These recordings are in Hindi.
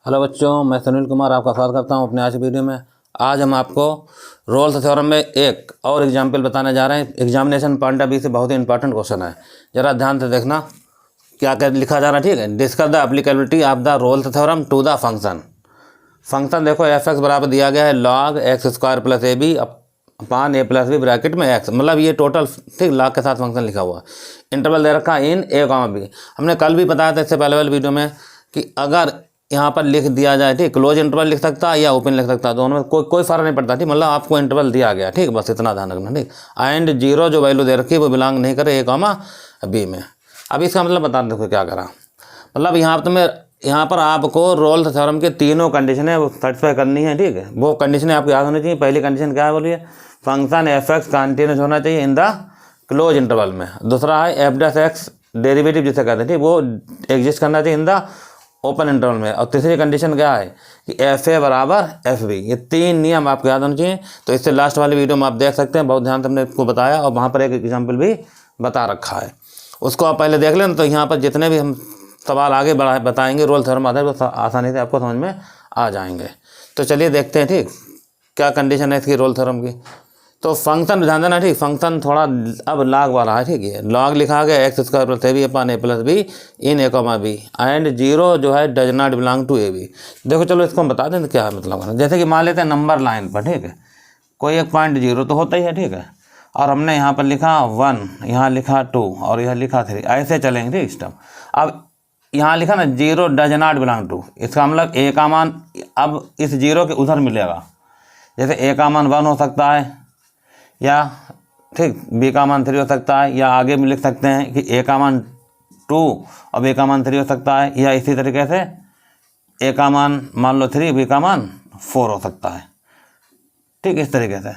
हेलो बच्चों, मैं सुनील कुमार आपका स्वागत करता हूं अपने आज की वीडियो में। आज हम आपको रोल्स थ्योरम में एक और एग्जाम्पल बताने जा रहे हैं। एग्जामिनेशन पॉइंट ऑफ व्यू से बहुत ही इंपॉर्टेंट क्वेश्चन है, ज़रा ध्यान से देखना क्या क्या लिखा जा रहा है। ठीक है, discuss the applicability of the Rolle's theorem to the function. Function देखो एफ एक्स बराबर दिया गया है log x square plus A b upon a plus b bracket में एक्स, मतलब ये टोटल ठीक लॉग के साथ फंक्शन लिखा हुआ है। इंटरवल दे रखा इन ए कॉमा बी। हमने कल भी बताया था इससे पहले वाले वीडियो में कि अगर यहाँ पर लिख दिया जाए ठीक क्लोज इंटरवल लिख सकता है या ओपन लिख सकता है, दोनों में कोई फ़र्क नहीं पड़ता। ठीक, मतलब आपको इंटरवल दिया गया, ठीक, बस इतना ध्यान रखना। ठीक, एंड जीरो जो वैल्यू दे रखी है वो बिलोंग नहीं करे ए कॉमा बी में। अब इसका मतलब बता देखो क्या करा, मतलब यहाँ पर आपको रोल्स थ्योरम के तीनों कंडीशनें वो सेटिस्फाई करनी है। ठीक है, वो कंडीशनें आपको याद होनी चाहिए। पहली कंडीशन क्या है बोलिए, फंक्शन एफ एक्स कंटिन्यूस होना चाहिए इन द क्लोज इंटरवल में। दूसरा है एफ डैश एक्स डेरिवेटिव जिसे कहते हैं, ठीक, वो एग्जिस्ट करना चाहिए इन द ओपन इंटरवल में। और तीसरी कंडीशन क्या है कि एफ ए बराबर एफ बी। ये तीन नियम आपको याद होने चाहिए। तो इससे लास्ट वाली वीडियो में आप देख सकते हैं, बहुत ध्यान से हमने इसको बताया और वहाँ पर एक एग्जाम्पल भी बता रखा है, उसको आप पहले देख लें। तो यहाँ पर जितने भी हम सवाल आगे बताएंगे रोल्स थ्योरम आधार पर आसानी से आपको समझ में आ जाएंगे। तो चलिए देखते हैं ठीक क्या कंडीशन है इसकी रोल्स थ्योरम की। तो फंक्शन ध्यान देना, ठीक, फंक्शन थोड़ा अब लॉग वाला है। ठीक है, लॉग लिखा गया x square plus A b upon a plus b in a comma b and zero जो है does not belong to a b. देखो चलो इसको हम बता दें क्या है मतलब। जैसे कि मान लेते हैं नंबर लाइन पर, ठीक है, कोई एक पॉइंट जीरो तो होता ही है, ठीक है, और हमने यहाँ पर लिखा 1, यहाँ लिखा 2 और यहाँ लिखा 3, ऐसे चलेंगे। ठीक, स्टेप। अब यहाँ लिखा ना zero does not belong to, इसका मतलब ए का मान अब इस जीरो के उधर मिलेगा। जैसे ए का मान 1 हो सकता है, या ठीक बी का मान 3 हो सकता है, या आगे भी लिख सकते हैं कि ए का मान 2 और बी का मान 3 हो सकता है, या इसी तरीके से ए का मान लो 3 बी का मान 4 हो सकता है। ठीक, इस तरीके से।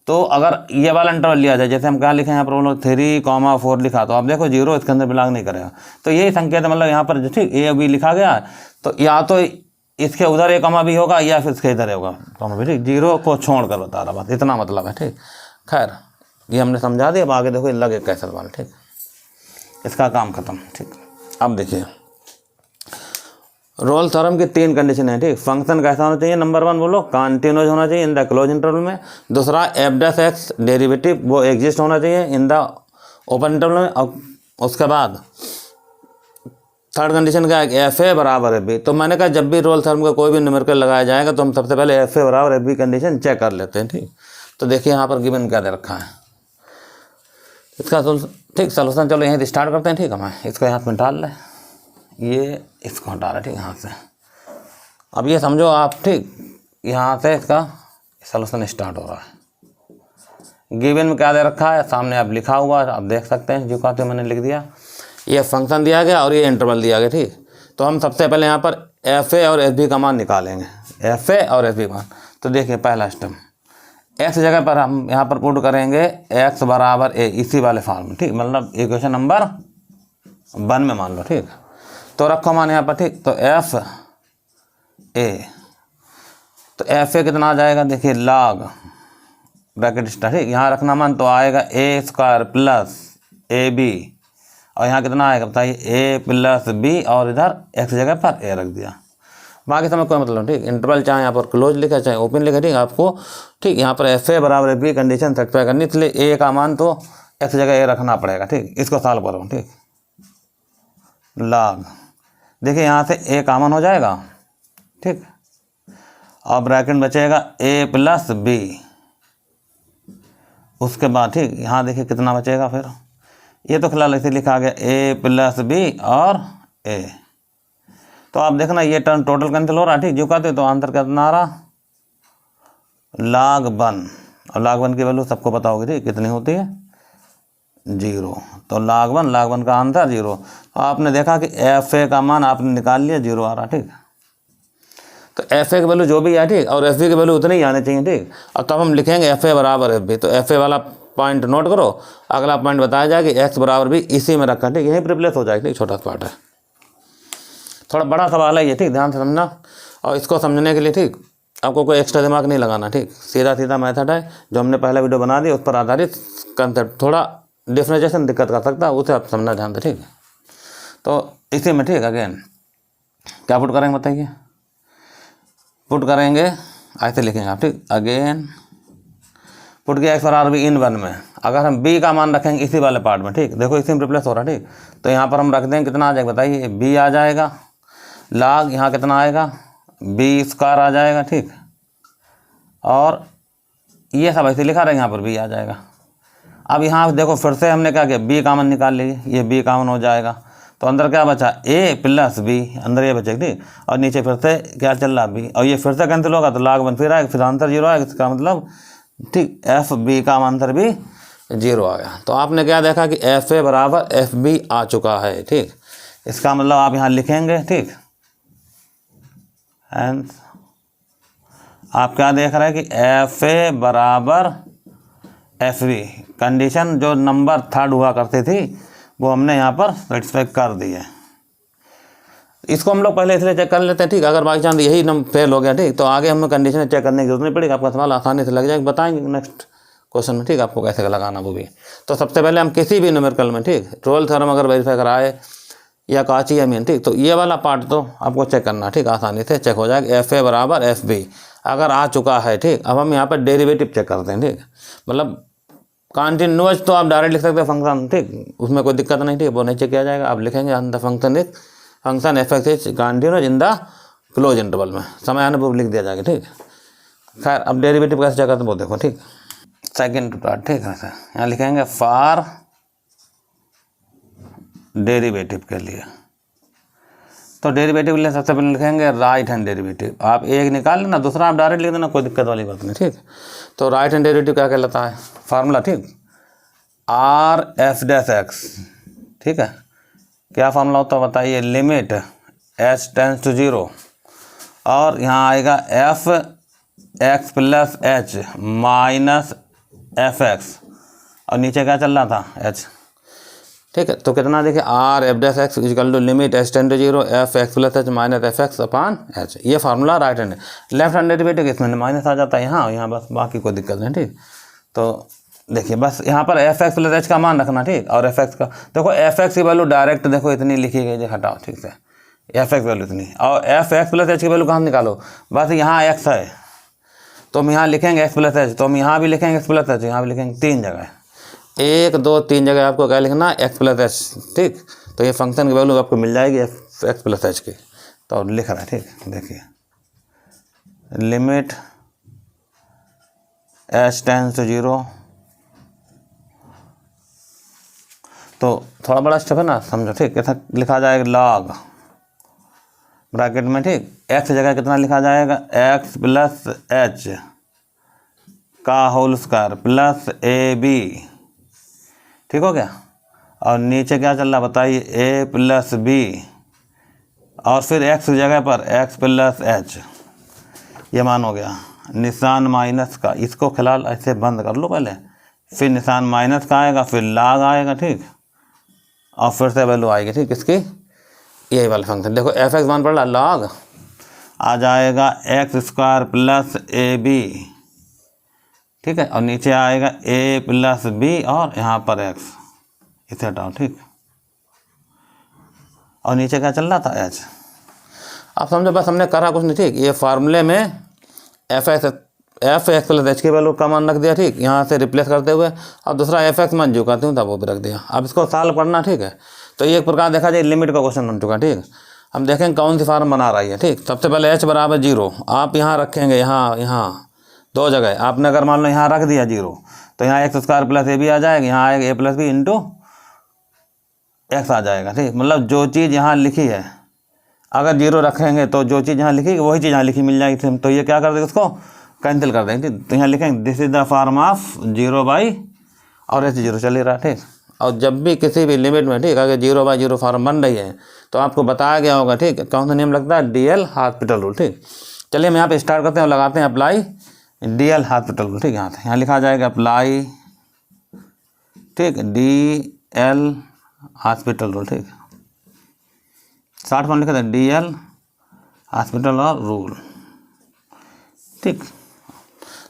तो अगर ये वाला इंटरवल लिया जाए, जैसे हम क्या लिखे यहाँ पर बोलो 3,4 लिखा, तो आप देखो जीरो इसके अंदर बिलोंग नहीं करेगा। तो यही संकेत है, मतलब यहाँ पर ठीक ए बी लिखा गया है, तो या तो इसके उधर ए कॉमा बी होगा या फिर इसके इधर होगा कॉमा बी। ठीक, जीरो को छोड़ कर बता रहा, बस इतना मतलब है। ठीक, खैर ये हमने समझा दिया। अब आगे देखो लगे कैसे सवाल। ठीक, इसका काम खत्म। ठीक, अब देखिए रोल्स थ्योरम की 3 कंडीशन है। ठीक, फंक्शन कैसा होना चाहिए, नंबर 1 बोलो कंटिन्यूस होना चाहिए इन द क्लोज इंटरवल में। दूसरा एफ डैश एक्स डेरिवेटिव वो एग्जिस्ट होना चाहिए इन द ओपन इंटरवल में। और उसके बाद थर्ड कंडीशन क्या है, एफ ए बराबर एफ बी। तो मैंने कहा जब भी रोल्स थ्योरम का कोई भी न्यूमेरिकल लगाया जाएगा तो हम सबसे पहले एफ ए बराबर एफ बी कंडीशन चेक कर लेते हैं। ठीक, तो देखिए यहाँ पर गिवन क्या दे रखा है इसका ठीक सॉल्यूशन। चलो यहीं से स्टार्ट करते हैं। ठीक, हमें इसको यहाँ पे डाल लें, ये इसको हटा रहे। ठीक, यहाँ से अब ये समझो आप, ठीक, यहाँ से इसका सॉल्यूशन स्टार्ट हो रहा है। गिवन में क्या दे रखा है सामने आप लिखा हुआ है, आप देख सकते हैं, जो कहते मैंने लिख दिया। ये फंक्शन दिया गया और ये इंटरवल दिया गया। ठीक, तो हम सबसे पहले यहाँ पर एफ ए और एफ बी का मान निकालेंगे, एफ ए और एफ बी मान। तो देखिए पहला स्टेप, एक्स जगह पर हम यहाँ पर पुट करेंगे एक्स बराबर ए, इसी वाले फॉर्म में। ठीक, मतलब इक्वेशन नंबर 1 में मान लो। ठीक, तो रखो मान यहाँ पर। ठीक, तो एफ ए, तो एफ ए कितना आ जाएगा, देखिए लॉग ब्रैकेट स्टार। ठीक, यहाँ रखना मान तो आएगा ए स्क्वायर प्लस ए बी, और यहाँ कितना आएगा बताइए ए प्लस बी, और इधर एक्स जगह पर ए रख दिया। बाकी समय कोई मतलब। ठीक, इंटरवल चाहे यहाँ पर क्लोज लिखा चाहे ओपन लिखा। ठीक, आपको ठीक यहाँ पर एफ ए बराबर एफ बी कंडीशन सेटिस्फाई करनी, इसलिए ए का मान तो एक्स जगह ए रखना पड़ेगा। ठीक, इसको सॉल्व करो। ठीक, लॉग देखिए यहाँ से ए कॉमन हो जाएगा। ठीक, और ब्रैकेट बचेगा ए प्लस बी। उसके बाद ठीक यहाँ देखिए कितना बचेगा, फिर ये तो फिलहाल ऐसे लिखा गया ए प्लस बी और ए। तो आप देखना ये टर्म टोटल कैंसिल हो रहा है। ठीक, जो कहते तो आंसर कितना आ रहा, log 1, और log 1 की वैल्यू सबको पता होगी। ठीक, कितनी होती है 0। तो log 1 का आंसर 0। तो आपने देखा कि एफ ए का मान आपने निकाल लिया, 0 आ रहा। ठीक, तो एफ ए की वैल्यू जो भी है, ठीक, और एफ बी की वैल्यू उतनी ही आनी चाहिए। ठीक, और तब हम लिखेंगे एफ ए बराबर एफ बी। तो एफ ए वाला पॉइंट नोट करो, अगला पॉइंट बताया जाए कि एक्स बराबर भी इसी में रखा। ठीक, यहीं पर रिप्लेस हो जाएगी। ठीक, छोटा सा पार्ट है, थोड़ा बड़ा सवाल है ये। ठीक, ध्यान से समझना, और इसको समझने के लिए ठीक आपको कोई एक्स्ट्रा दिमाग नहीं लगाना। ठीक, सीधा सीधा मेथड है जो हमने पहला वीडियो बना दिया, उस पर आधारित कंसेप्ट। थोड़ा डिफरेंशिएशन दिक्कत कर सकता है, उसे आप समझना ध्यान दें। ठीक, तो इसी में ठीक अगेन क्या पुट करेंगे बताइए, पुट करेंगे, ऐसे लिखेंगे आप, ठीक। अगेन पुट किया एक्स बराबर बी इन 1 में। अगर हम बी का मान रखेंगे इसी वाले पार्ट में, ठीक, देखो इसी में रिप्लेस हो रहा है, ठीक। तो यहाँ पर हम रख देंगे, कितना आ जाएगा बताइए, बी आ जाएगा, लॉग यहाँ कितना आएगा, बी स्क्वायर आ जाएगा, ठीक। और ये सब ऐसे लिखा रहेगा, यहाँ पर बी आ जाएगा। अब यहाँ देखो फिर से हमने क्या किया, बी कामन निकाल लीजिए, ये बी कामन हो जाएगा, तो अंदर क्या बचा, ए प्लस बी, अंदर ये बचेगा, ठीक। और नीचे फिर से क्या चल रहा, बी, और ये फिर से कैंसिल होगा तो log 1 फिर आएगा, फिर आंसर 0 आएगा, इसका मतलब ठीक एफ बी का आंसर भी 0 आ गया। तो आपने क्या देखा कि एफ ए बराबर एफ बी आ चुका है, ठीक। इसका मतलब आप यहाँ लिखेंगे, ठीक। एंड आप क्या देख रहे हैं कि एफ ए बराबर एफ बी, कंडीशन जो नंबर 3 हुआ करती थी वो हमने यहाँ पर सेटिस्फाई कर दी है। इसको हम लोग पहले इसलिए चेक कर लेते हैं, ठीक। अगर बाई चांस यही नंबर फेल हो गया, ठीक, तो आगे हमें कंडीशन चेक करने की जरूरत नहीं पड़ेगी, आपका सवाल आसानी से लग जाएगा, बताएंगे नेक्स्ट क्वेश्चन में, ठीक, आपको कैसे लगाना वो भी। तो सबसे पहले हम किसी भी न्यूमेरिकल में, ठीक, रोल थ्योरम अगर वेरीफाई कराए या काची या मीन, ठीक, तो ये वाला पार्ट तो आपको चेक करना, ठीक, आसानी से चेक हो जाएगा, एफ ए बराबर एफ बी अगर आ चुका है, ठीक। अब हम यहाँ पर डेरिवेटिव चेक करते हैं, ठीक, मतलब कॉन्टिन्यूअस तो आप डायरेक्ट लिख सकते हैं फंक्शन, ठीक, उसमें कोई दिक्कत नहीं, ठीक, वो नहीं चेक किया जाएगा। आप लिखेंगे the function is function F x is continuous in the close interval में, समय आने पर लिख दिया जाएगा, ठीक। खैर अब डेरिवेटिव कैसे चेक करते हैं वो देखो, ठीक। सेकेंड पार्ट, ठीक है, यहाँ लिखेंगे फॉर डेरिवेटिव के लिए, तो डेरिवेटिव के लिए सबसे पहले लिखेंगे राइट हैंड डेरिवेटिव। आप एक निकाल लेना, दूसरा आप डायरेक्ट लिख देना, कोई दिक्कत वाली बात नहीं, ठीक। तो राइट हैंड डेरिवेटिव क्या कहलाता है, फार्मूला, ठीक, आर एफ डैश एक्स, ठीक है। क्या फार्मूला होता है बताइए, लिमिट एच टेंस टू 0 और यहाँ आएगा F X plus H minus F x, और नीचे क्या चल रहा था, एच, ठीक है। तो कितना देखिए, R F dash X equal to limit H tends to 0 F X plus H minus F X upon H, ये formula right hand. Left hand derivative इसमें माइनस आ जाता है यहाँ, यहाँ बस, बाकी कोई दिक्कत नहीं, ठीक। तो देखिए बस यहाँ पर एफ एक्स प्लस एच का मान रखना, ठीक, और एफ एक्स का देखो, एफ एक्स की वैल्यू डायरेक्ट देखो इतनी लिखी गई है, हटाओ, ठीक से, एफ एक्स वैल्यू इतनी, और एफ एक्स प्लस एच की वैल्यू कहाँ निकालो, बस यहाँ एक्स है तो हम यहाँ लिखेंगे एक्स प्लस एच, तो हम यहाँ भी लिखेंगे एक्स प्लस एच, यहाँ भी लिखेंगे, 3 जगह, 1 2 3 जगह आपको क्या लिखना, एक्स प्लस एच, ठीक। तो ये फंक्शन की वैल्यू आपको मिल जाएगी एक्स प्लस एच की, तो लिख रहा है, ठीक। देखिए लिमिट एच टेंस टू 0, तो थोड़ा बड़ा स्टेप है ना, समझो, ठीक। कैसा लिखा जाएगा, लॉग ब्रैकेट में, ठीक, एक्स जगह कितना लिखा जाएगा, एक्स प्लस एच का होल स्क्वायर प्लस ए बी, ठीक हो गया। और नीचे क्या चल रहा बताइए, ए प्लस बी, और फिर एक्स जगह पर एक्स प्लस एच, ये मान हो गया, निशान माइनस का, इसको फिलहाल ऐसे बंद कर लो पहले, फिर निशान माइनस का आएगा, फिर लॉग आएगा, ठीक, और फिर से वैल्यू आएगी, ठीक, इसकी, यही वाला फंक्शन देखो, एफ एक्स मान पड़ रहा, लॉग आ जाएगा एक्स स्क्वायर प्लस ए बी, ठीक है, और नीचे आएगा ए प्लस बी और यहाँ पर एक्स, इसे हटाओ, ठीक, और नीचे क्या चल रहा था, एच। आप समझो बस हमने करा कुछ नहीं, ठीक। ये फार्मूले में एफ एक्स प्लस एच की वैल्यू का मान रख दिया, ठीक, यहाँ से रिप्लेस करते हुए, और दूसरा एफ एक्स मान जो करती हूँ था वो भी रख दिया। अब इसको सॉल्व करना, ठीक है। तो ये एक प्रकार देखा जाए लिमिट का क्वेश्चन बन चुका, ठीक। हम देखें कौन सी फार्म बना रही है, ठीक। सबसे पहले एच बराबर 0 आप यहाँ रखेंगे, यहाँ 2 जगह आपने अगर मान लो यहाँ रख दिया 0, तो यहाँ एक्स स्क्वायर प्लस ए बी आ जाएगा, यहाँ आएगा A plus B into X आ जाएगा, ठीक। मतलब जो चीज़ यहाँ लिखी है अगर 0 रखेंगे तो जो चीज़ यहाँ लिखी वही चीज़ यहाँ लिखी मिल जाएगी, तो ये क्या कर देंगे, उसको कैंसिल कर देंगे, ठीक। तो यहाँ लिखेंगे this is the form of 0 by और एच 0 चल ही रहा, ठीक। और जब भी किसी भी लिमिट में, ठीक, अगर 0/0 फॉर्म बन रही है तो आपको बताया गया होगा, ठीक, कौन सा नियम लगता है, DL हॉस्पिटल रूल, ठीक। चलिए हम यहाँ पे स्टार्ट करते हैं और लगाते हैं अप्लाई DL हॉस्पिटल रूल, ठीक। यहाँ लिखा जाएगा अप्लाई, ठीक, DL हॉस्पिटल रूल, ठीक, शॉर्ट फॉर्म लिखा था DL हॉस्पिटल और रूल, ठीक।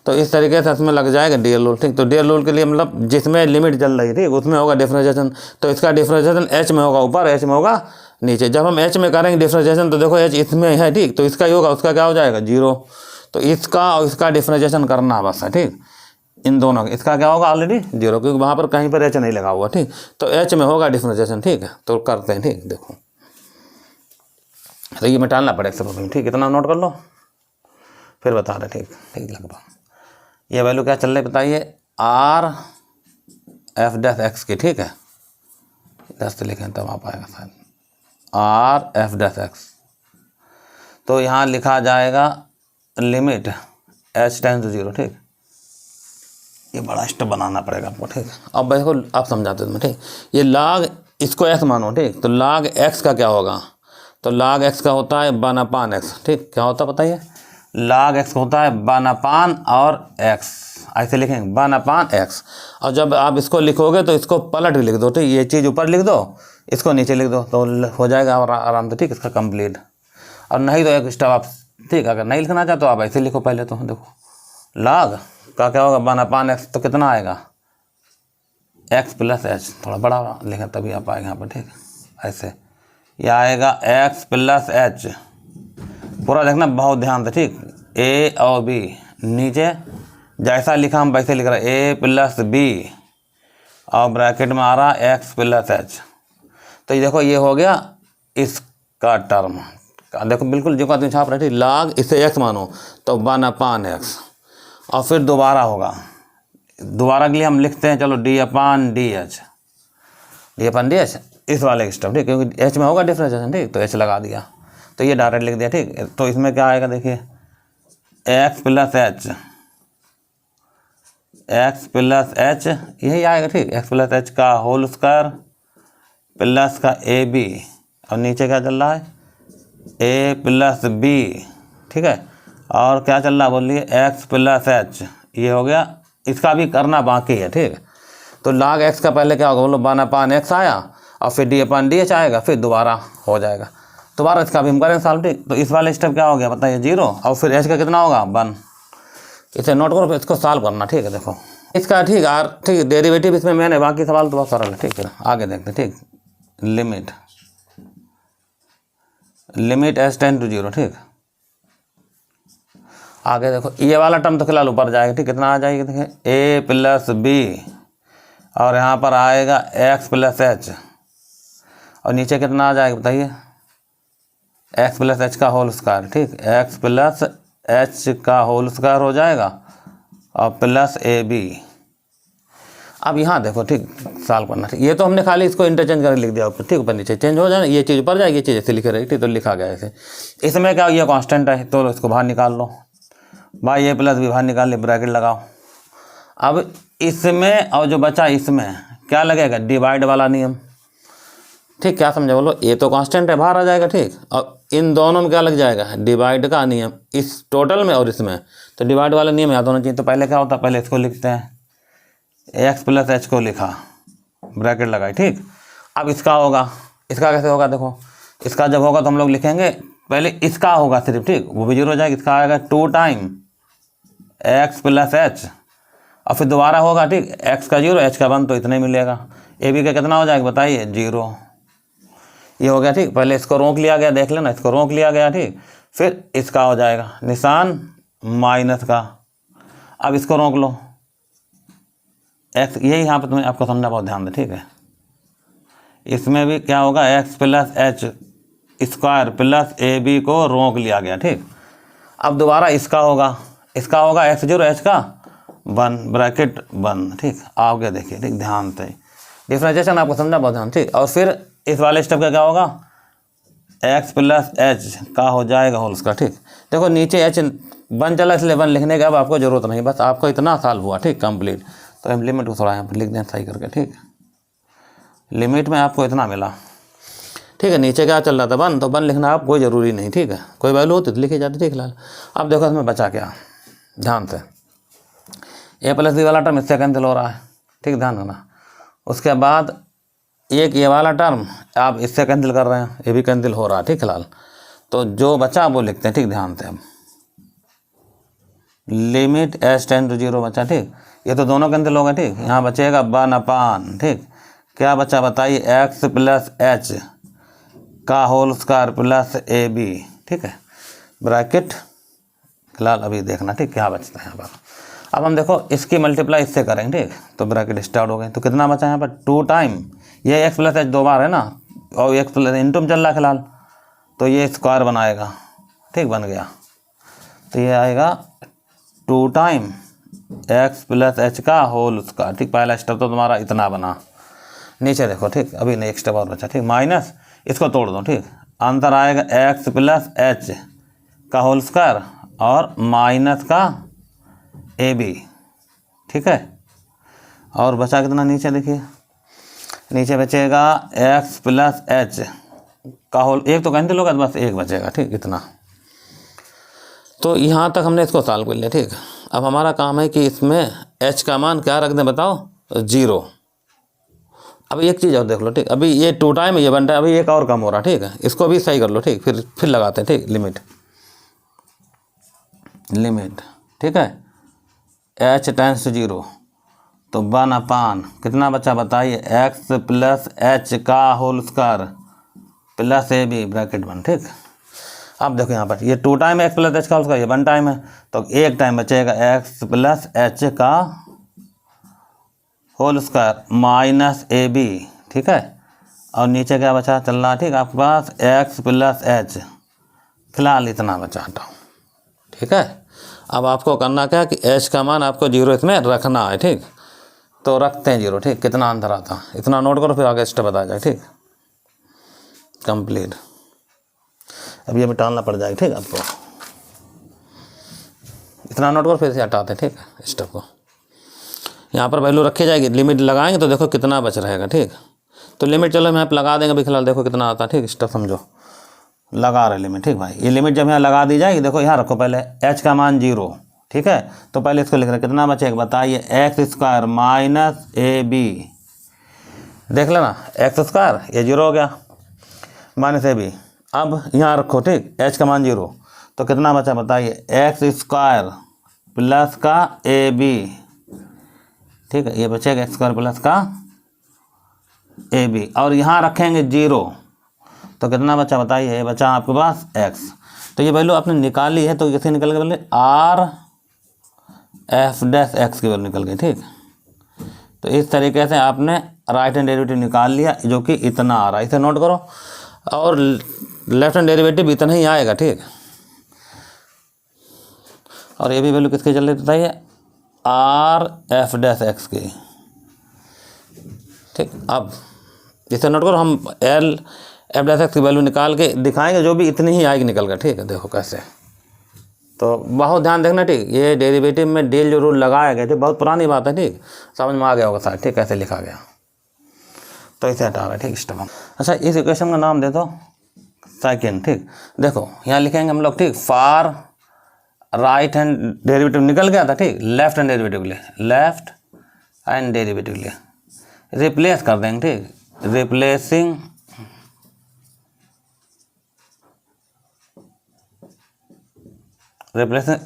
तो इस तरीके से इसमें लग जाएगा DL रूल, ठीक। तो DL रूल के लिए मतलब जिसमें लिमिट चल रही है, ठीक, उसमें होगा डिफरेंशिएशन, तो इसका डिफरेंशिएशन H में होगा ऊपर, H में होगा नीचे। जब हम एच में करेंगे डिफ्रेंशिएशन तो देखो एच इसमें है, ठीक, तो इसका ही होगा, उसका क्या हो जाएगा 0। तो इसका और इसका डिफ्रेंशिएशन करना बस है, ठीक, इन दोनों इसका क्या होगा ऑलरेडी 0, क्योंकि वहाँ पर कहीं पर एच नहीं लगा हुआ, ठीक। तो एच में होगा डिफ्रेंशिएशन, ठीक है, तो करते हैं, ठीक। देखो तो ये मिटाना पड़ेगा सब, ठीक, इतना नोट कर लो फिर बता रहे, ठीक ठीक लगभग। ये वैल्यू क्या चल रही बताइए, आर एफ डैश एक्स की, ठीक है, 10 से लिखें तब आ पाएगा शायद, आर एफ डैश एक्स। तो यहाँ लिखा जाएगा लिमिट एच टेंड टू 0, ठीक। ये बड़ा स्टेप बनाना पड़ेगा आपको, ठीक। अब देखो आप समझाते हैं, ठीक। ये log इसको x मानो, ठीक, तो log x का क्या होगा, तो log x का होता है 1/x, ठीक। क्या होता है बताइए, log x होता है 1/, और x ऐसे लिखेंगे 1/x। और जब आप इसको लिखोगे तो इसको पलट भी लिख दो, ठीक, ये चीज़ ऊपर लिख दो, इसको नीचे लिख दो, तो हो जाएगा आराम से, ठीक, इसका कंप्लीट। और नहीं तो एक स्टेप आप, ठीक, अगर नहीं लिखना चाहते तो आप ऐसे लिखो पहले, तो देखो log का क्या होगा 1/x, तो कितना आएगा x + h, थोड़ा बड़ा लिखें तभी आप आएगा यहाँ पर, ठीक, ऐसे ये आएगा x + h। पूरा देखना बहुत ध्यान से, ठीक, a और b, नीचे जैसा लिखा हम वैसे लिख रहे हैं a + b, और ब्रैकेट में आ रहा x + h। तो ये देखो ये हो गया इसका टर्म, देखो बिल्कुल जो का छाप रहे, ठीक, log इसे x मानो तो 1/x, और फिर दोबारा होगा, दोबारा के लिए हम लिखते हैं चलो d/dh, d/dh इस वाले की स्टेप, ठीक, क्योंकि h में होगा डिफ्रेंशिएशन, ठीक, तो h लगा दिया, तो ये डायरेक्ट लिख दिया, ठीक। तो इसमें क्या आएगा देखिए x + h यही आएगा, ठीक, x + h का होल स्क्वायर प्लस का ab, और नीचे क्या चल रहा है a + b, ठीक है, और क्या चल रहा है बोलिए x + h, ये हो गया, इसका भी करना बाकी है, ठीक। तो log x का पहले क्या होगा बोलो 1/x आया, और फिर d/dh आएगा, फिर दोबारा हो जाएगा, दोबारा इसका भी हम करेंगे सॉल्व, ठीक। तो इस वाले स्टेप क्या हो गया बताइए 0, और फिर h का कितना होगा 1, इसे नोट करो, फिर इसको सॉल्व करना, ठीक है। देखो इसका, ठीक, आर, ठीक, डेरिवेटिव इसमें मैंने, बाकी सवाल तो बहुत सरल है, ठीक है, आगे देखते, ठीक। लिमिट h टेंड टू 0, ठीक। आगे देखो ये वाला टर्म तो फिलहाल ऊपर जाएगा, ठीक, कितना आ जाएगा देखिए a + b, और यहाँ पर आएगा x + h, और नीचे कितना आ जाएगा बताइए x + h का होल स्क्वायर, ठीक, x + h का होल स्क्वायर हो जाएगा, और प्लस ab। अब यहाँ देखो, ठीक, सॉल्व करना, ठीक, ये तो हमने खाली इसको इंटरचेंज करके लिख दिया ऊपर, ठीक, ऊपर नीचे चेंज हो जाए, ये चीज़ ऊपर जाएगी, ये चीज़ ऐसे लिखे रहेगी, ठीक, तो लिखा गया ऐसे। इसमें क्या ये कांस्टेंट है, तो इसको बाहर निकाल लो, भाई a + b बाहर निकाल ले, ब्रैकेट लगाओ। अब इसमें और जो बचा इसमें क्या लगेगा, डिवाइड वाला नियम, ठीक, क्या समझे बोलो, ये तो कांस्टेंट है बाहर आ जाएगा, ठीक, और इन दोनों में क्या लग जाएगा डिवाइड का नियम, इस टोटल में और इसमें, तो डिवाइड वाला नियम याद होना चाहिए। तो पहले क्या होता है, पहले इसको लिखते हैं x + h को लिखा, ब्रैकेट लगाई, ठीक। अब इसका होगा, इसका कैसे होगा देखो, इसका जब होगा तो हम लोग लिखेंगे पहले इसका होगा सिर्फ, ठीक, वो भी 0 हो जाएगा, इसका आएगा 2 टाइम x + h, और फिर दोबारा होगा, ठीक, x का 0 h का 1, तो इतना ही मिलेगा। ab का कितना हो जाएगा बताइए 0, ये हो गया, ठीक। पहले इसको रोक लिया गया, देख लेना, इसको रोक लिया गया, ठीक, फिर इसका हो जाएगा निशान माइनस का, अब इसको रोक लो x, यही यहाँ पर तुम्हें आपको समझना बहुत ध्यान दे, ठीक है। इसमें भी क्या होगा x + h square plus ab को रोक लिया गया, ठीक। अब दोबारा इसका होगा x 0 h का 1, ब्रैकेट 1, ठीक। आगे देखिए, ठीक, ध्यान से डिफ्रेंशिएशन आपको समझना बहुत ध्यान, ठीक। और फिर इस वाले स्टेप का क्या होगा x + h का हो जाएगा होल स्क्वायर, ठीक। देखो नीचे h 1 चला, इसलिए 1 लिखने का अब आपको जरूरत नहीं, बस आपको इतना सॉल्व हुआ, ठीक, कंप्लीट। तो हम लिमिट को थोड़ा यहाँ पर लिख दें सही करके, ठीक, लिमिट में आपको इतना मिला, ठीक है। नीचे क्या चल रहा था 1, तो 1 लिखना आप कोई ज़रूरी नहीं, ठीक है, कोई वैल्यू होती तो लिखी जाती, ठीक। लाल अब देखो इसमें बचा क्या, ध्यान से a + b वाला टर्म इससे कैंसिल हो रहा है, ठीक, ध्यान रखना। उसके बाद एक ये वाला टर्म आप इससे कैंसिल कर रहे हैं, ये भी कैंसिल हो रहा है, ठीक, फिलहाल। तो जो बचा वो लिखते हैं, ठीक, ध्यान से। अब लिमिट h टेंड टू 0 बचा, ठीक, ये तो दोनों कैंसिल हो गए, ठीक। यहाँ बचेगा 1/, ठीक, क्या बचा बताइए x + h का होल स्क्वायर प्लस ए बी, ठीक है, ब्रैकेट फिलहाल अभी देखना, ठीक, क्या बचता है यहाँ पर। अब हम देखो इसकी मल्टीप्लाई इससे करेंगे, ठीक, तो ब्रैकेट स्टार्ट हो गए, तो कितना बचा यहाँ पर 2 टाइम ये एक्स प्लस एच 2 बार है ना, और एक्स प्लस इंटू में चल रहा है फिलहाल, तो ये स्क्वायर बनाएगा, ठीक, बन गया, तो ये आएगा 2 टाइम एक्स प्लस एच का होल स्क्वायर, ठीक, पहला स्टेप तो तुम्हारा इतना बना। नीचे देखो, ठीक, अभी नहीं एक स्टेप और बचा, ठीक, माइनस इसको तोड़ दो, ठीक, आंसर आएगा एक्स प्लस एच का होल स्क्वायर और माइनस का ए बी, ठीक है, और बचा कितना नीचे देखिए, नीचे बचेगा एक्स प्लस एच का होल, एक तो कैंसिल होगा, बस एक बचेगा, ठीक, इतना। तो यहाँ तक हमने इसको सॉल्व कर लिया, ठीक। अब हमारा काम है कि इसमें h का मान क्या रख दें बताओ, 0। अब एक चीज़ और देख लो, ठीक, अभी ये 2 टाइम ये बन रहा है, अभी एक और कम हो रहा, ठीक है, इसको भी सही कर लो, ठीक, फिर लगाते हैं, ठीक, लिमिट, ठीक है, h टेंस टू 0, तो 1/, कितना बचा बताइए, x प्लस एच का होल स्क्वायर प्लस ए बी ब्रैकेट 1, ठीक। अब देखो यहाँ पर ये 2 टाइम एक्स प्लस एच का होल स्क्वायर, ये 1 टाइम है, तो एक टाइम बचेगा एक्स प्लस एच का whole square minus a b, ठीक है, और नीचे क्या बचा चल रहा, ठीक, आपके पास एक्स प्लस एच, फिलहाल इतना बचा हटाओ, ठीक है। अब आपको करना क्या कि एच का मान आपको 0 इसमें रखना है, ठीक, तो रखते हैं 0, ठीक, कितना अंतर आता, इतना नोट करो, फिर आगे स्टेप बता जाए, ठीक, कंप्लीट। अब ये टालना पड़ जाएगा, ठीक, आपको इतना नोट करो, फिर से हटाते हैं, ठीक है, स्टेप को, यहाँ पर वैल्यू रखी जाएगी, लिमिट लगाएंगे तो देखो कितना बच रहेगा, ठीक, तो लिमिट चलो हम यहाँ पर लगा देंगे, अभी फिलहाल देखो कितना आता है, ठीक, स्टेप समझो, लगा रहे लिमिट, ठीक भाई, ये लिमिट जब यहाँ लगा दी जाएगी, देखो यहाँ रखो पहले h का मान 0, ठीक है, तो पहले इसको लिख रहे कितना बचेगा बताइए, x square minus a b, देख लेना एक्स स्क्वायर ये 0 हो गया माइनस ए बी, अब यहाँ रखो, ठीक, h का मान 0, तो कितना बचा बताइए, एक्स स्क्वायर प्लस का ए बी, ठीक है, ये बचेगा एक्स स्क्वायर प्लस का ए बी, और यहाँ रखेंगे 0, तो कितना बचा बताइए, ये बचा आपके पास x, तो ये वैल्यू आपने निकाली है, तो कैसे निकल गई बोले आर एफ डैश एक्स की वैल्यू निकल गई, ठीक। तो इस तरीके से आपने राइट हैंड डेरिवेटिव निकाल लिया, जो कि इतना आ रहा है, इसे नोट करो, और लेफ्ट हैंड डेरिवेटिव इतना ही आएगा, ठीक, और ये भी वैल्यू किसकी चल रही बताइए, आर एफ डैश एक्स की, ठीक। अब इसे नोट करो, हम एल एफ डैश एक्स की वैल्यू निकाल के दिखाएंगे, जो भी इतनी ही आएगी निकल कर, ठीक है, देखो कैसे, तो बहुत ध्यान देखना, ठीक, ये डेरिवेटिव में डेल जो रूल लगाया गया, ठीक, बहुत पुरानी बात है, ठीक, समझ में आ गया होगा साथ, ठीक, कैसे लिखा गया, तो इसे हटा रहा है, ठीक, स्टेप। अच्छा, इस इक्वेशन का नाम दे दो सेकेंड, ठीक, देखो यहाँ लिखेंगे हम लोग, ठीक, फार राइट हैंड डेरिवेटिव निकल गया था, ठीक, लेफ्ट हैंड डेरिवेटिव ले, लेफ्ट हैंड डेरिवेटिव ले रिप्लेस कर देंगे, ठीक, रिप्लेसिंग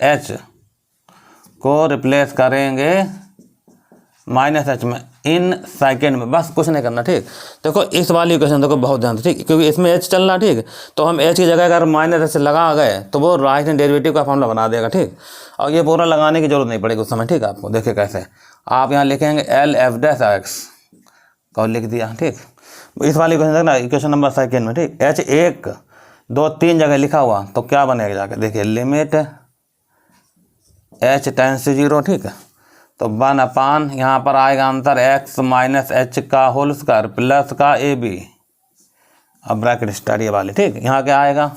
एच को रिप्लेस करेंगे माइनस एच में इन सेकेंड में, बस कुछ नहीं करना, ठीक। देखो इस वाली इक्वेशन देखो बहुत ध्यान से, ठीक, क्योंकि इसमें एच चल रहा, ठीक, तो हम एच की जगह अगर माइनस एच लगा गए तो वो राइट हैंड डेरिवेटिव का फॉर्मूला बना देगा, ठीक, और ये पूरा लगाने की जरूरत नहीं पड़ेगी उस समय, ठीक, आपको देखिए कैसे, आप यहाँ लिखेंगे एल एफ डैश एक्स को लिख दिया, ठीक, इस वाली इक्वेशन देखना, इक्वेशन नंबर सेकेंड में, ठीक, एच 1 2 3 जगह लिखा हुआ, तो क्या बनेगा जाके देखिए, लिमिट h टेंस टू 0, ठीक है, तो 1/, यहाँ पर आएगा आंसर x माइनस एच का होल स्क्वायर प्लस का ए बी, अब ब्रैकेट स्टार्ट ये वाले, ठीक, यहाँ क्या आएगा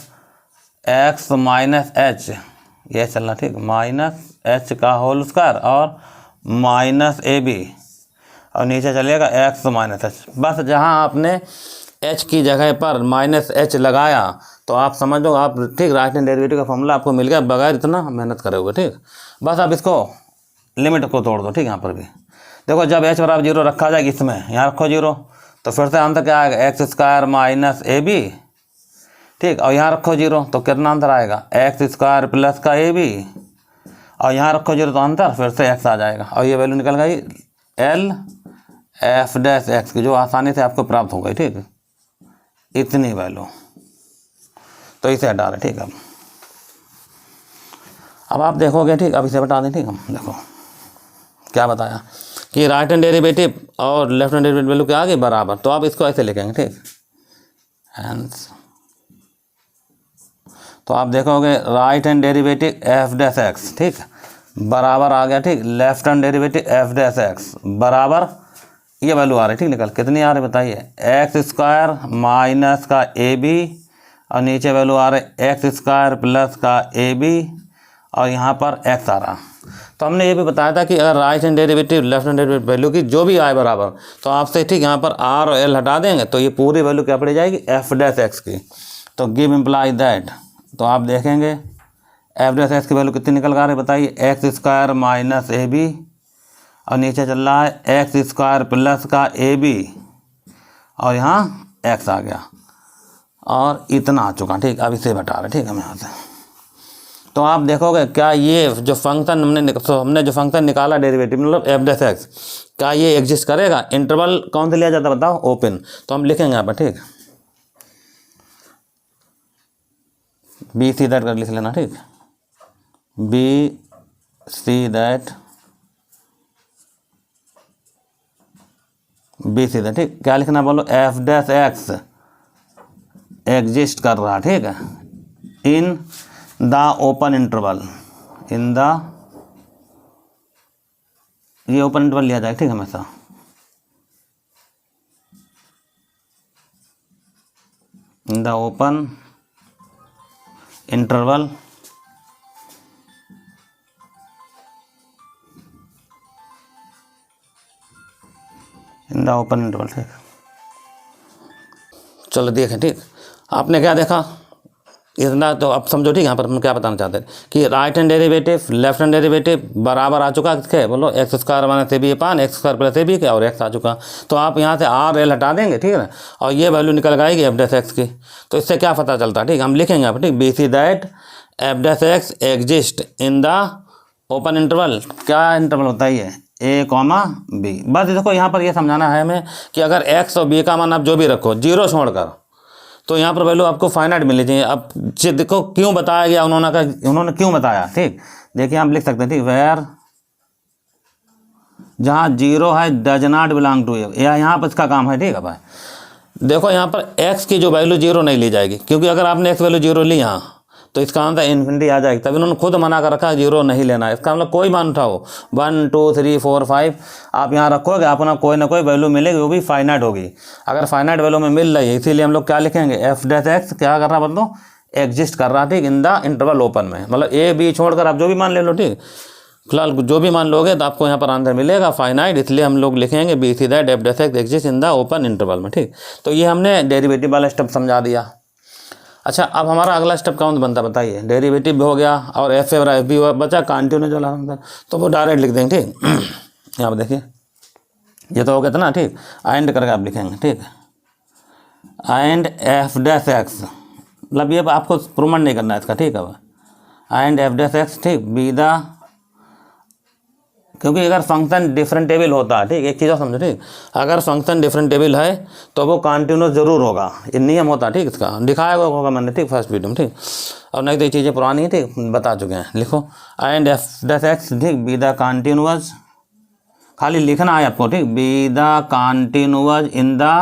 x माइनस एच, ये चल रहा, ठीक, माइनस एच का होल स्क्वायर और माइनस ए बी, और नीचे चलेगा x माइनस एच, बस जहाँ आपने h की जगह पर माइनस एच लगाया तो आप समझ लो आप, ठीक, राइट हैंड डेरिवेटिव का फॉर्मूला आपको मिल गया बगैर इतना मेहनत करे हुए, ठीक। बस आप इसको लिमिट को तोड़ दो, ठीक, यहाँ पर भी देखो जब h बराबर 0 रखा जाएगा, इसमें यहाँ रखो 0, तो फिर से आंसर क्या आएगा, x square minus a b, ठीक, और यहाँ रखो 0, तो कितना आंसर आएगा, एक्स स्क्वायर प्लस का ए बी, और यहाँ रखो 0, तो आंसर फिर से x आ जाएगा, और ये वैल्यू निकल गई एल एफ डैश एक्स की, जो आसानी से आपको प्राप्त हो गई, ठीक, इतनी वैल्यू। तो इसे हटा रहे, ठीक है। अब आप देखोगे, ठीक, अब इसे बता दें, ठीक। हम देखो क्या बताया कि राइट हैंड डेरिवेटिव और लेफ्ट हैंड डेरिवेटिव वैल्यू क्या आ गई बराबर, तो आप इसको ऐसे लिखेंगे, ठीक। हैंस तो आप देखोगे right hand derivative F dash x, ठीक, बराबर आ गया, ठीक, left hand derivative F dash x बराबर ये वैल्यू आ रही है, ठीक। निकल कितनी आ रही बताइए, एक्स स्क्वायर माइनस का ए बी और नीचे वैल्यू आ रही एक्स स्क्वायर प्लस का ए बी और यहाँ पर एक्स आ रहा। तो हमने ये भी बताया था कि अगर right hand derivative left hand derivative value की जो भी आए बराबर, तो आपसे, ठीक, यहाँ पर आर और एल हटा देंगे तो ये पूरी वैल्यू क्या पड़ जाएगी, एफ डैश एक्स की। तो गिव इम्प्लाई दैट, तो आप देखेंगे एफ डैश एक्स की वैल्यू कितनी निकल कर आ रही है बताइए, x square minus a b और नीचे चल रहा है एक्स स्क्वायर प्लस का ए बी और यहाँ एक्स आ गया और इतना आ चुका, ठीक। अब इसे बता रहे, ठीक है, हम यहाँ से। तो आप देखोगे क्या ये जो फंक्शन हमने जो फंक्शन निकाला डेरिवेटिव मतलब एफ डैश एक्स, क्या ये एग्जिस्ट करेगा, इंटरवल कौन सा लिया जाता है बताओ, ओपन। तो हम लिखेंगे यहाँ पर, ठीक, बी सी दैट कर लिख लेना, ठीक, b c that b c that, ठीक। क्या लिखना बोलो, एफ डैश एक्स एग्जिस्ट कर रहा, ठीक है, in the open interval, in the, ये ओपन इंटरवल लिया जाएगा, ठीक, हमेशा इन the open interval in the open interval, ठीक। चलो देखें, ठीक, आपने क्या देखा इतना, तो अब समझो, ठीक। यहाँ पर हम क्या बताना चाहते हैं कि right hand derivative left hand derivative बराबर आ चुका किसके, बोलो x square minus a b upon x square plus A b के, और एक्स आ चुका। तो आप यहाँ से आर एल हटा देंगे, ठीक है ना, और ये वैल्यू निकल आएगी एफ डैश एक्स की। तो इससे क्या पता चलता है, ठीक, हम लिखेंगे यहाँ पर, ठीक, b c that f dash x exist in the open interval. क्या इंटरवल होता है ये, ए कॉमा बी। बस देखो यहाँ पर ये समझाना है हमें कि अगर एक्स और बी का मान आप जो भी रखो जीरो छोड़कर, तो यहाँ पर वैल्यू आपको फाइनाइट मिलनी चाहिए। अब देखो क्यों बताया गया उन्होंने क्यों बताया, ठीक। देखिए हम लिख सकते हैं, ठीक, वेयर जहाँ जीरो है डज नॉट बिलोंग टू ए, या यहाँ पर इसका काम है, ठीक है भाई। देखो यहाँ पर एक्स की जो वैल्यू जीरो नहीं ली जाएगी, क्योंकि अगर आपने एक्स वैल्यू जीरो ली यहाँ तो इसका आंसर इन्फिनिटी आ जाएगी। तभी उन्होंने खुद मना कर रखा है जीरो नहीं लेना है। इसका मतलब कोई मान उठाओ 1 2 3 4 5 आप यहाँ रखोगे, अपना कोई ना कोई वैल्यू मिलेगी, वो भी फाइनाइट होगी। अगर फाइनाइट वैल्यू में मिल रही है, इसीलिए हम लोग क्या लिखेंगे, एफ डैश एक्स क्या कर रहा है मतलब एग्जिस्ट कर रहा है, ठीक, इन द इंटरवल ओपन में। मतलब ए बी छोड़कर आप जो भी मान ले लो, ठीक, फिलहाल जो भी मान लोगे तो आपको यहाँ पर आंसर मिलेगा फाइनाइट। इसलिए हम लोग लिखेंगे b c that f dash x exist in the open interval में, ठीक। तो ये हमने डेरिवेटिव वाला स्टेप समझा दिया। अच्छा, अब हमारा अगला स्टेप कौन बनता बताइए, डेरिवेटिव भी हो गया और एफ और एफ भी बचा, कंटिन्यूस वाला आंसर, तो वो डायरेक्ट लिख देंगे, ठीक। यहाँ पर देखिए ये तो हो गया था ना, ठीक, एंड करके आप लिखेंगे, ठीक, एंड एफ डैश एक्स, मतलब ये आपको प्रूवमेंट नहीं करना है इसका, ठीक है, एंड एफ डैश एक्स, ठीक, बी द, क्योंकि अगर फंक्शन डिफरेंटेबल होता है, ठीक, एक चीज़ और समझो, ठीक, अगर फंक्शन डिफरेंटेबल है तो वो कंटिन्यूस जरूर होगा, ये नियम होता है, ठीक, इसका दिखाया होगा मैंने, ठीक, फर्स्ट वीडियो में, ठीक। और नहीं तो ये चीज़ें पुरानी है, ठीक, बता चुके हैं। लिखो एंड एफ डैश एक्स, ठीक, बी द कंटिन्यूअस, खाली लिखना है आपको, ठीक, be the continuous in the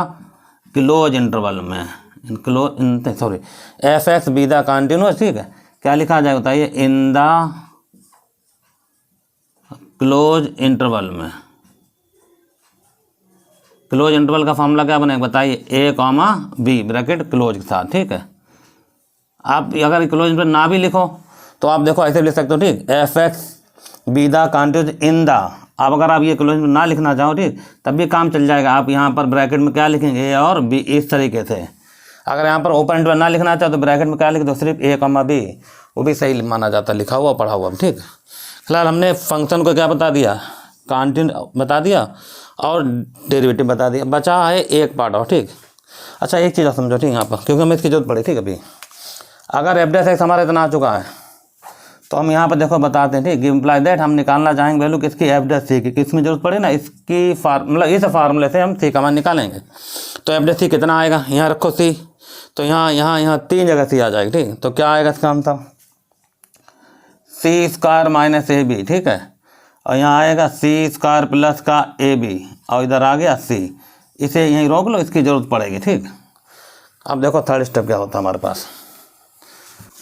close interval में, sorry f x be the continuous, ठीक है, क्या लिखा जाए बताइए, इन द क्लोज इंटरवल में। क्लोज इंटरवल का फॉर्मूला क्या बनेगा बताइए, a comma b bracket close के साथ, ठीक है। आप अगर क्लोज इंटरवल ना भी लिखो तो आप देखो ऐसे लिख सकते हो, ठीक, F x be the continuous in the, अब अगर आप ये क्लोज ना लिखना चाहो, ठीक, तब भी काम चल जाएगा। आप यहाँ पर ब्रैकेट में क्या लिखेंगे, ए और बी, इस तरीके से। अगर यहाँ पर ओपन इंटरवल ना लिखना चाहो तो ब्रैकेट में क्या लिख दो, सिर्फ ए कॉमा बी, वो भी सही माना जाता है, लिखा हुआ पढ़ा हुआ, ठीक। फिलहाल हमने फंक्शन को क्या बता दिया, कंटिन्यू बता दिया और डेरिवेटिव बता दिया, बचा है एक पार्ट और, ठीक। अच्छा एक चीज़ समझो, ठीक, यहाँ पर क्योंकि हमें इसकी जरूरत पड़ी, ठीक। अभी अगर एफ डैश एक्स हमारा इतना आ चुका है तो हम यहाँ पर देखो बताते हैं, ठीक, गिव इम्प्लाई दैट हम निकालना चाहेंगे वैल्यू किसकी, एफ डैश सी की। किसमें जरूरत पड़े ना, इसकी मतलब इस फार्मूले से हम सी का मान निकालेंगे। तो एफ डैश सी कितना आएगा, यहाँ रखो सी, तो यहाँ 3 जगह सी आ जाएगी, ठीक। तो क्या आएगा इसका answer, c square minus a b, ठीक है। और यहाँ आएगा सी स्क्वायर प्लस का ए बी, और इधर आ गया सी। इसे यहीं रोक लो, इसकी ज़रूरत पड़ेगी, ठीक। अब देखो थर्ड स्टेप क्या होता है हमारे पास,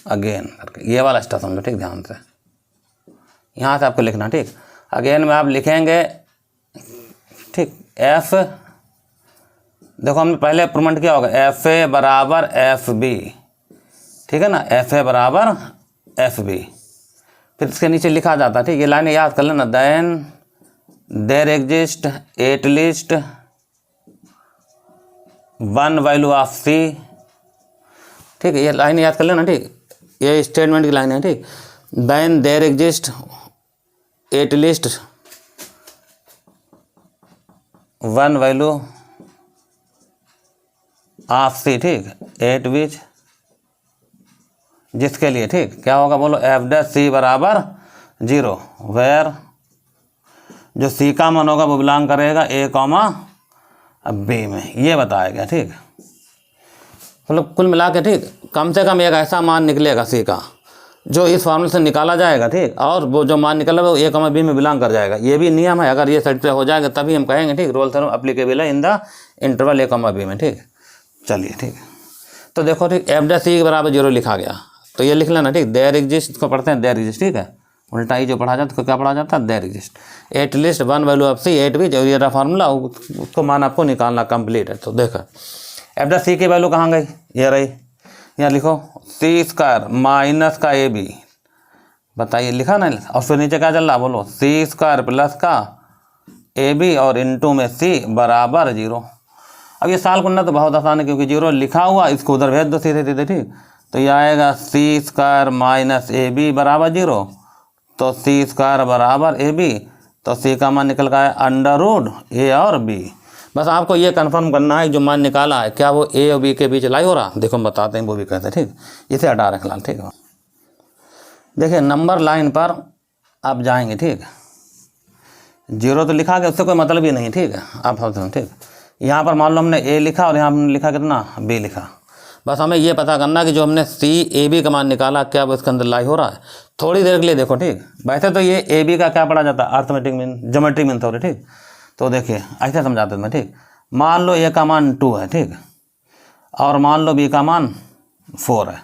अगेन करके ये वाला स्टेप समझो, ठीक, ध्यान से। यहाँ से आपको लिखना, ठीक। अगेन में आप लिखेंगे, ठीक, एफ, देखो हमने पहले प्रूवमेंट किया होगा, एफ ए बराबर एफ बी, ठीक है ना, एफ ए बराबर एफ बी। फिर इसके नीचे लिखा जाता है, ठीक, ये लाइन याद कर लेना, then there exist at least one value of c, ठीक है, ये लाइन याद कर लेना, ठीक, ये स्टेटमेंट की लाइन है, ठीक। Then there exist at least one value of c, ठीक, एट विच, जिसके लिए, ठीक, क्या होगा बोलो, एफ डैश सी बराबर 0, वेयर जो सी का मान होगा वो बिलोंग करेगा ए कॉमा बी में, ये बताया गया, ठीक। मतलब कुल मिला के, ठीक, कम से कम एक ऐसा मान निकलेगा सी का जो इस फॉर्मूले से निकाला जाएगा, ठीक, और वो जो मान निकला वो ए कॉमा बी में बिलोंग कर जाएगा। ये भी नियम है, अगर ये सेटिस्फाई हो जाएगा तभी हम कहेंगे, ठीक, रोल थ्योरम एप्लीकेबल है in the interval a comma b में, ठीक। चलिए, ठीक, तो देखो, ठीक, एफ डैश सी के बराबर 0 लिखा गया, तो ये लिख लेना, ठीक, देयर एग्जिस्ट, इसको पढ़ते हैं देयर एग्जिस्ट, ठीक है, उल्टा ही जो पढ़ा जाता है उसको क्या पढ़ा जाता है, there exist at least one value of c at which, और ये रहा फार्मूला, उसको मान आपको निकालना कंप्लीट है। तो देखो एफ डैश सी की वैल्यू कहाँ गई, ये रही, यहाँ लिखो सी स्क्वायर माइनस का ए बी, बताइए लिखा ना, और फिर नीचे क्या चल रहा बोलो, सी स्क्वायर प्लस का ए बी और इनटू में सी बराबर 0। अब ये साल करना तो बहुत आसान है, क्योंकि 0 लिखा हुआ, इसको उधर भेज दो सीधे सीधे, ठीक। तो ये आएगा सी स्क्वायर माइनस ए बी बराबर 0, तो सी स्क्वायर बराबर ए बी, तो सी का मान निकल गया अंडर रूट ए और बी। बस आपको ये कंफर्म करना है जो मान निकाला है क्या वो ए और बी के बीच लाई हो रहा, देखो हम बताते हैं वो भी कहते हैं, ठीक। इसे हटा रहे फिलहाल, ठीक है। देखिए नंबर लाइन पर आप जाएंगे, ठीक, 0 तो लिखा गया, उससे कोई मतलब ही नहीं, ठीक है, आप समझते, ठीक। यहाँ पर मान लो हमने ए लिखा और यहाँ हमने लिखा कितना, बी लिखा। बस हमें ये पता करना कि जो हमने सी ए बी का मान निकाला क्या वो इसके अंदर लाई हो रहा है। थोड़ी देर के लिए देखो, ठीक, वैसे तो ये ए बी का क्या पढ़ा जाता है, arithmetic mean, geometric mean theory, ठीक। तो देखिए ऐसे समझाते मैं, ठीक, मान लो ए का मान 2 है, ठीक, और मान लो बी का मान 4 है।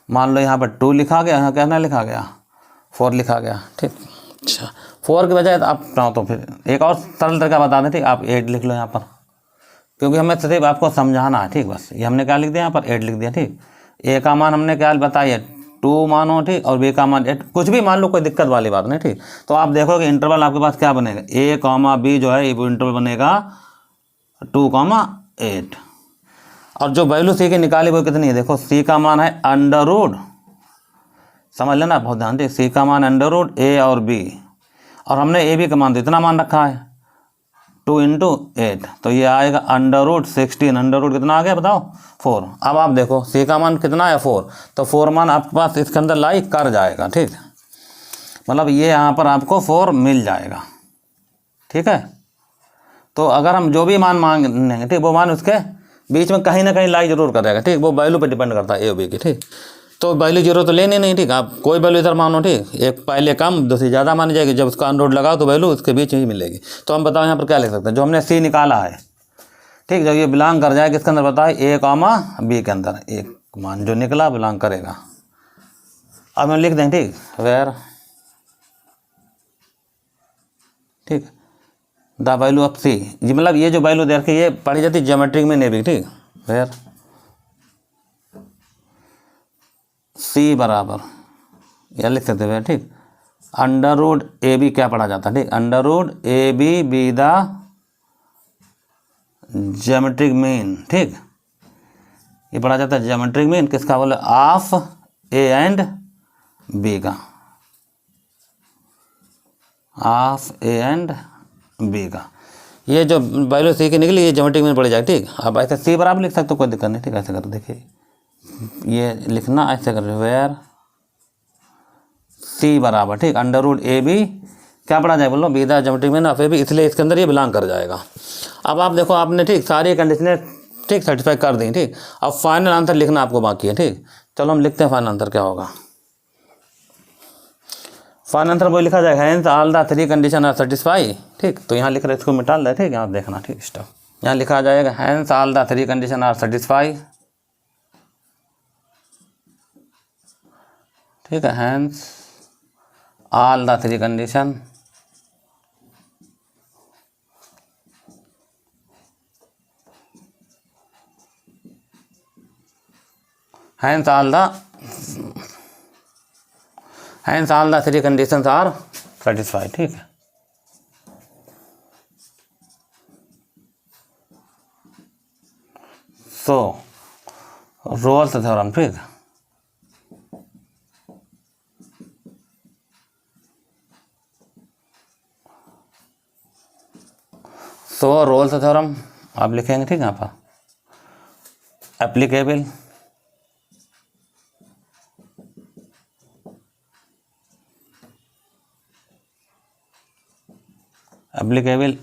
मान लो यहाँ पर 2 लिखा गया, यहाँ क्या लिखा गया, 4 लिखा गया, ठीक। अच्छा 4 की बजाय आप तो फिर एक और सरल तरीका बता दें, ठीक, आप 8 लिख लो यहाँ पर, क्योंकि हमें सिर्फ आपको समझाना है, ठीक। बस ये हमने क्या लिख दिया यहाँ पर 8 लिख दिया, ठीक। ए का मान हमने क्या बताया 2 मानो, ठीक, और बी का मान 8, कुछ भी मान लो, कोई दिक्कत वाली बात नहीं, ठीक। तो आप देखोगे इंटरवल आपके पास क्या बनेगा, ए कॉमा बी जो है वो इंटरवल बनेगा 2,8, और जो वैल्यू सी की निकाली वो कितनी है, देखो सी का मान है अंडर रूट, समझ लेना बहुत ध्यान से, सी का मान अंडर रूट ए और बी, और हमने ए बी का मान तो इतना मान रखा है 2 × 8, तो ये आएगा अंडर रूट 16, अंडर रूट कितना आ गया बताओ 4। अब आप देखो सी का मान कितना है 4, तो 4 मान आपके पास इसके अंदर लाई कर जाएगा, ठीक, मतलब ये यहाँ पर आपको 4 मिल जाएगा, ठीक है। तो अगर हम जो भी मान मांगेंगे, ठीक, वो मान उसके बीच में कहीं ना कहीं लाई जरूर करेगा, ठीक, वो वैल्यू पे डिपेंड करता है ए और बी की, ठीक। तो वैल्यू 0 तो लेनी नहीं, ठीक, आप कोई वैल्यू इधर मानो, ठीक, एक पहले कम दूसरी ज़्यादा मानी जाएगी, जब उसका अनरोड लगाओ तो वैल्यू उसके बीच ही मिलेगी। तो हम बताओ यहाँ पर क्या लिख सकते हैं, जो हमने सी निकाला है, ठीक, जब ये बिलोंग कर जाएगा किसके अंदर बताए, ए कॉमा बी के अंदर, एक मान जो निकला बिलोंग करेगा। अब हम लिख दें, ठीक, वेयर, ठीक, द वैल्यू ऑफ सी, जी मतलब ये जो वैल्यू दे रखी ये पढ़ी जाती है ज्योमेट्रिक में नहीं, ठीक, वेयर सी बराबर या लिख सकते हैं, ठीक, अंडर रूट ए बी क्या पढ़ा जाता है, ठीक, under root a b be the geometric mean, ठीक, ये पढ़ा जाता है ज्योमेट्रिक मीन किसका बोले, ऑफ ए एंड बी का, ऑफ ए एंड बी का। ये जो वैल्यू सी की निकली ये ज्योमेट्रिक मीन पड़ जाए, ठीक। अब ऐसे सी बराबर लिख सकते हो, कोई दिक्कत नहीं, ठीक, ऐसे करो, देखिए ये लिखना ऐसे कर, वेयर सी बराबर, ठीक, अंडर रूट ए बी क्या पढ़ा जाए बोलो, be the geometric mean of a b, इसलिए इसके अंदर ये बिलोंग कर जाएगा। अब आप देखो आपने, ठीक, सारी कंडीशनें ठीक, सेटिस्फाई कर दी, ठीक। अब फाइनल आंसर लिखना आपको बाकी है, ठीक। चलो हम लिखते हैं फाइनल आंसर क्या होगा। फाइनल आंसर वो लिखा जाएगा hence all the 3 condition are satisfy, ठीक। तो यहाँ लिख रहे इसको मिटा ले, ठीक। यहाँ देखना, ठीक। स्टॉप, यहाँ लिखा जाएगा hence all the 3 condition are satisfy, ठीक है। Hence all the 3 condition hence all the 3 conditions are satisfied, ठीक है। सो रोल्स थ्योरम, ठीक। सो रोल्स थ्योरम आप लिखेंगे, ठीक है। यहाँ पर एप्लीकेबल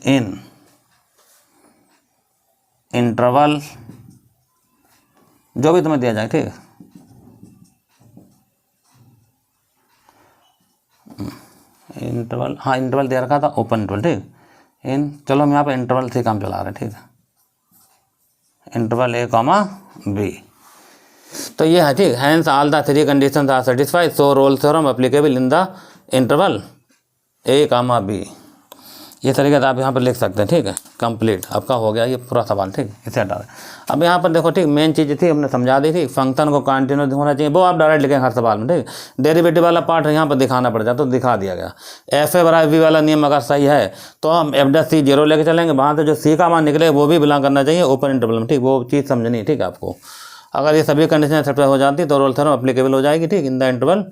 इन इंटरवल, जो भी तुम्हें दिया जाए, ठीक है। इंटरवल, हाँ इंटरवल दे रखा था, ओपन इंटरवल, ठीक। चलो हम यहाँ पे इंटरवल से काम चला रहे हैं, ठीक है। इंटरवल A, B, तो ये है, ठीक। Hence all the 3 conditions are satisfied, so Rolle's theorem applicable in the interval A, B। ये तरीके से आप यहाँ पर लिख सकते हैं, ठीक है। कंप्लीट आपका हो गया ये पूरा सवाल, ठीक। इसे हटा दें। अब यहाँ पर देखो, ठीक, मेन चीज़ थी हमने समझा दी थी, फंक्शन को कंटिन्यूस होना चाहिए, वो आप डायरेक्ट लिखेंगे हर सवाल में, ठीक। डेरिवेटिव वाला पार्ट यहाँ पर दिखाना पड़ जाता, तो दिखा दिया गया। FA/V वाला नियम अगर सही है तो हम F' 0 लेके चलेंगे, वहाँ से जो C का मान निकले वो भी बिलोंग करना चाहिए ओपन इंटरवल में, ठीक। वो चीज़ समझनी है, ठीक है आपको। अगर ये सभी कंडीशन सेटिस्फाई हो जाती तो रोल्स थ्योरम एप्लीकेबल हो जाएगी, ठीक। इन द इंटरवल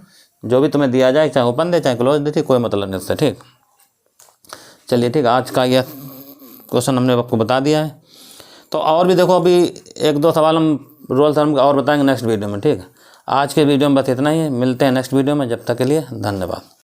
जो भी तुम्हें दिया जाए, चाहे ओपन दे चाहे क्लोज दे, ठीक, कोई मतलब नहीं उससे, ठीक। चलिए, ठीक। आज का यह क्वेश्चन हमने आपको बता दिया है। तो और भी देखो, अभी 1-2 सवाल हम रोल्स थ्योरम के और बताएंगे नेक्स्ट वीडियो में, ठीक। आज के वीडियो में बस इतना ही है, मिलते हैं नेक्स्ट वीडियो में, जब तक के लिए धन्यवाद।